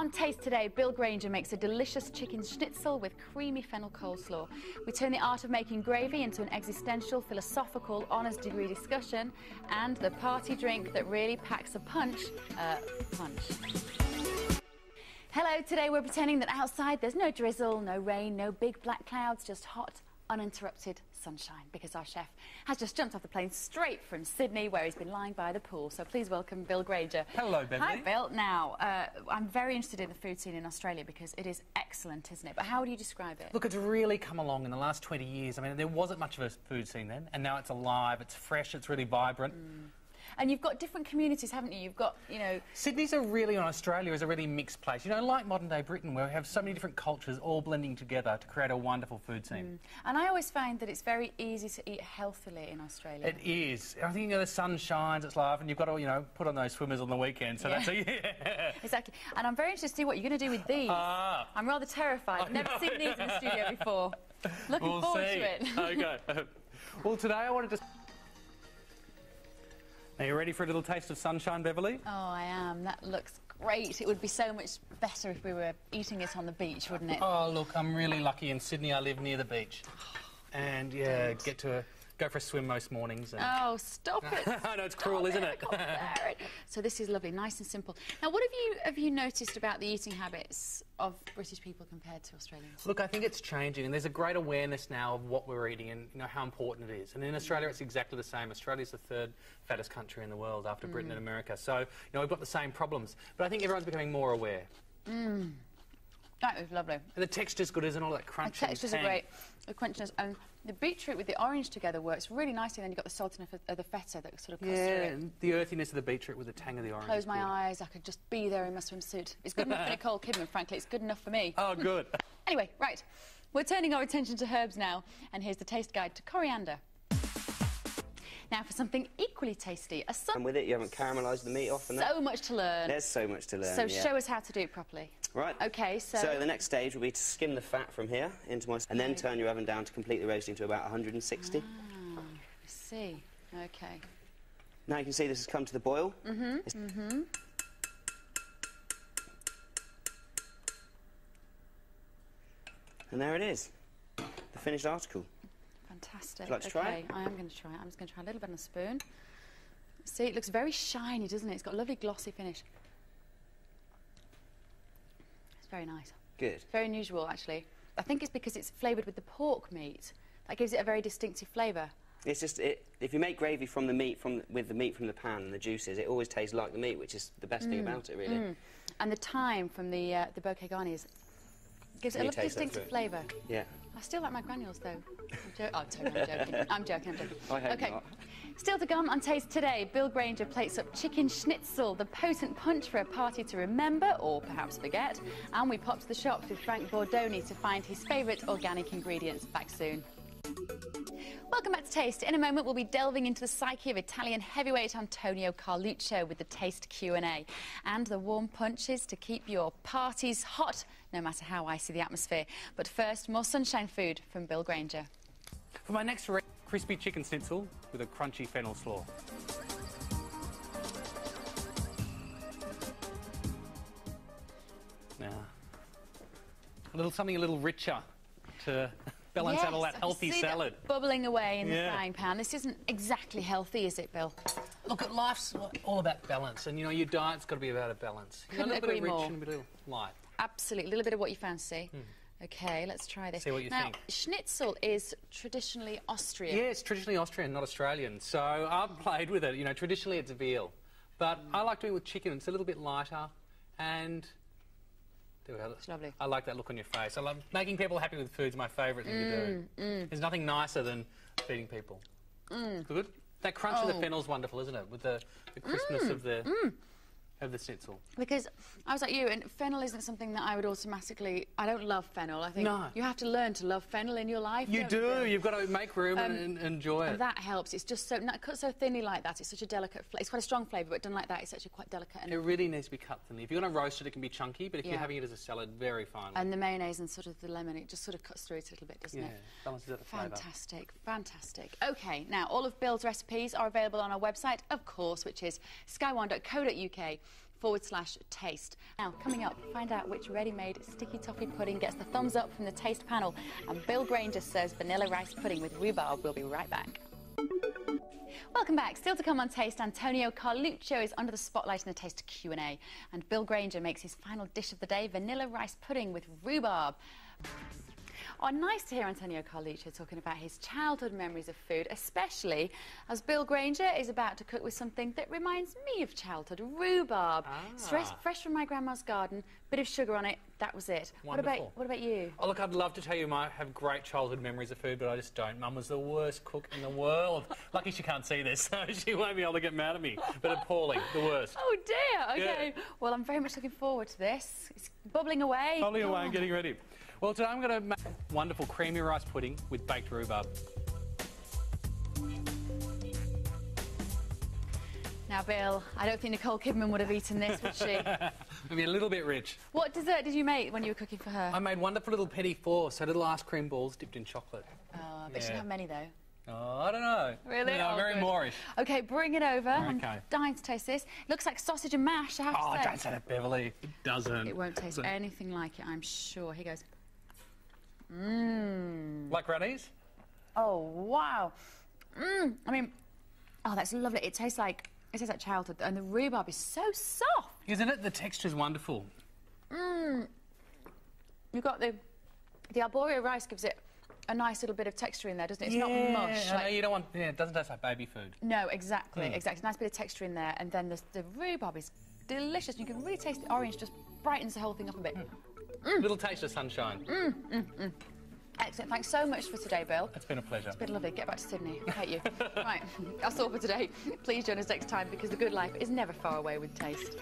On Taste today, Bill Granger makes a delicious chicken schnitzel with creamy fennel coleslaw. We turn the art of making gravy into an existential, philosophical, honours degree discussion, and the party drink that really packs a punch. Hello, today we're pretending that outside there's no drizzle, no rain, no big black clouds, just hot, uninterrupted sunshine, because our chef has just jumped off the plane straight from Sydney, where he's been lying by the pool. So please welcome Bill Granger. Hello, Beverly. Hi, Bill. Now, I'm very interested in the food scene in Australia because it is excellent, isn't it? But how would you describe it? Look, it's really come along in the last 20 years. I mean, there wasn't much of a food scene then, and now it's alive, it's fresh, it's really vibrant. And you've got different communities, haven't you? You've got, you know... Sydney's Australia is a really mixed place. You know, like modern-day Britain, where we have so many different cultures all blending together to create a wonderful food scene. And I always find that it's very easy to eat healthily in Australia. It is. I think, you know, the sun shines, it's live, and you've got to, you know, put on those swimmers on the weekend, so that's a... Exactly. And I'm very interested to see what you're going to do with these. I'm rather terrified. I've never seen these in the studio before. Looking forward to it. OK. Well, today I wanted to... Are you ready for a little taste of sunshine, Beverly? Oh, I am. That looks great. It would be so much better if we were eating it on the beach, wouldn't it? Oh, look, I'm really lucky in Sydney. I live near the beach. And, yeah, get to go for a swim most mornings. And... Oh, stop it. I know, it's cruel, isn't it? I can't bear it. So this is lovely, nice and simple. Now, what have you noticed about the eating habits of British people compared to Australians? Look, I think it's changing, and there's a great awareness now of what we're eating and, you know, how important it is. And in Australia, it's exactly the same. Australia's the third fattest country in the world after Britain and America. So, you know, we've got the same problems. But I think everyone's becoming more aware. That was lovely. And the texture's good, isn't it? All that crunch. The textures are great. The crunchiness and the beetroot with the orange together works really nicely. And then you've got the saltiness of the feta that sort of cuts through it. And the earthiness of the beetroot with the tang of the orange. Close my eyes, I could just be there in my swimsuit. It's good enough for Nicole Kidman, frankly. It's good enough for me. Oh, good. Anyway, right. We're turning our attention to herbs now. And here's the taste guide to coriander. Now for something equally tasty. And with it, you haven't caramelised the meat off and So much to learn. There's so much to learn, So show us how to do it properly. Right. OK, so the next stage will be to skim the fat from here into my... And then turn your oven down to complete the roasting to about 160. I see. OK. Now you can see this has come to the boil. And there it is. The finished article. Fantastic. Would you like to try it? I am going to try it. I'm just going to try a little bit on a spoon. See, it looks very shiny, doesn't it? It's got a lovely glossy finish. It's very nice. Good. Very unusual, actually. I think it's because it's flavoured with the pork meat. That gives it a very distinctive flavour. It's just, if you make gravy from the meat, with the meat from the pan and the juices, it always tastes like the meat, which is the best thing about it, really. And the thyme from the bouquet garnis gives it a lovely distinctive flavour. Yeah. I still like my granules, though. I'm joking. I'm joking. I hope not. Still to come on Taste today, Bill Granger plates up chicken schnitzel, the potent punch for a party to remember, or perhaps forget. And we pop to the shops with Frank Bordoni to find his favourite organic ingredients. Back soon. Welcome back to Taste. In a moment, we'll be delving into the psyche of Italian heavyweight Antonio Carluccio with the Taste Q&A and the warm punches to keep your parties hot, no matter how icy the atmosphere. But first, more sunshine food from Bill Granger. For my next crispy chicken schnitzel with a crunchy fennel slaw. Now, something a little richer to balance out all that healthy salad. That bubbling away in the frying pan. This isn't exactly healthy, is it, Bill? Look, life's all about balance, and you know your diet's got to be about a balance. Couldn't a little agree bit of more. rich and a bit of light. Absolutely, a little bit of what you fancy. OK, let's try this. See what you think. Schnitzel is traditionally Austrian. Yeah, it's traditionally Austrian, not Australian. So I've played with it. You know, traditionally it's veal, but I like doing it with chicken. It's a little bit lighter, and there we go. It's lovely. I like that look on your face. I love making people happy with food's my favourite thing to do. There's nothing nicer than feeding people. Good. That crunch of the fennel's wonderful, isn't it? With the crispness of the schnitzel. Because I was like you, and fennel isn't something that I would automatically... I don't love fennel. I think you have to learn to love fennel in your life. You do. You've got to make room and enjoy it. And that helps. It's just so... Not cut so thinly like that. It's such a delicate... It's quite a strong flavour, but done like that, it's actually quite delicate. And it really needs to be cut thinly. If you're going to roast it, it can be chunky, but if you're having it as a salad, very fine. And the mayonnaise and sort of the lemon, it just sort of cuts through it a little bit, doesn't it? Yeah, balances out the flavour. Fantastic, fantastic. OK, now, all of Bill's recipes are available on our website, of course, which is sky1.co.uk. facebook.com/taste. Now, coming up, find out which ready-made sticky toffee pudding gets the thumbs up from the taste panel. And Bill Granger serves vanilla rice pudding with rhubarb. We'll be right back. Welcome back. Still to come on Taste, Antonio Carluccio is under the spotlight in the Taste Q&A. And Bill Granger makes his final dish of the day, vanilla rice pudding with rhubarb. Oh, nice to hear Antonio Carluccio talking about his childhood memories of food, especially as Bill Granger is about to cook with something that reminds me of childhood, rhubarb. Fresh from my grandma's garden, bit of sugar on it, that was it. Wonderful. What about you? Oh, look, I'd love to tell you I have great childhood memories of food, but I just don't. Mum was the worst cook in the world. Lucky she can't see this, so she won't be able to get mad at me. But appalling, the worst. Oh, dear. OK. Yeah. Well, I'm very much looking forward to this. It's bubbling away. Bubbling away and getting ready. Well, today I'm going to make wonderful creamy rice pudding with baked rhubarb. Now, Bill, I don't think Nicole Kidman would have eaten this, would she? Maybe a little bit rich. What dessert did you make when you were cooking for her? I made wonderful little petit fours, so little ice cream balls dipped in chocolate. Oh, I bet she didn't have many, though. Oh, I don't know. Really? No, Oh, very good. Moorish. OK, bring it over. Okay. I'm dying to taste this. Looks like sausage and mash, I have to say. Don't say that, Beverly. It doesn't. It won't taste anything like it, I'm sure. Here goes. Mmm. Like Granny's? Oh, wow. Mmm. I mean, oh, that's lovely. It tastes like childhood, and the rhubarb is so soft. Isn't it? The texture's wonderful. Mmm. You've got the arborio rice gives it a nice little bit of texture in there, doesn't it? It's not mush. I know you don't want. Yeah, it doesn't taste like baby food. No, exactly, exactly. Nice bit of texture in there, and then the rhubarb is delicious. You can really taste the orange, just brightens the whole thing up a bit. Little taste of sunshine. Excellent. Thanks so much for today, Bill. It's been a pleasure. It's been lovely. Get back to Sydney. I hate you. Right, that's all for today. Please join us next time because the good life is never far away with taste.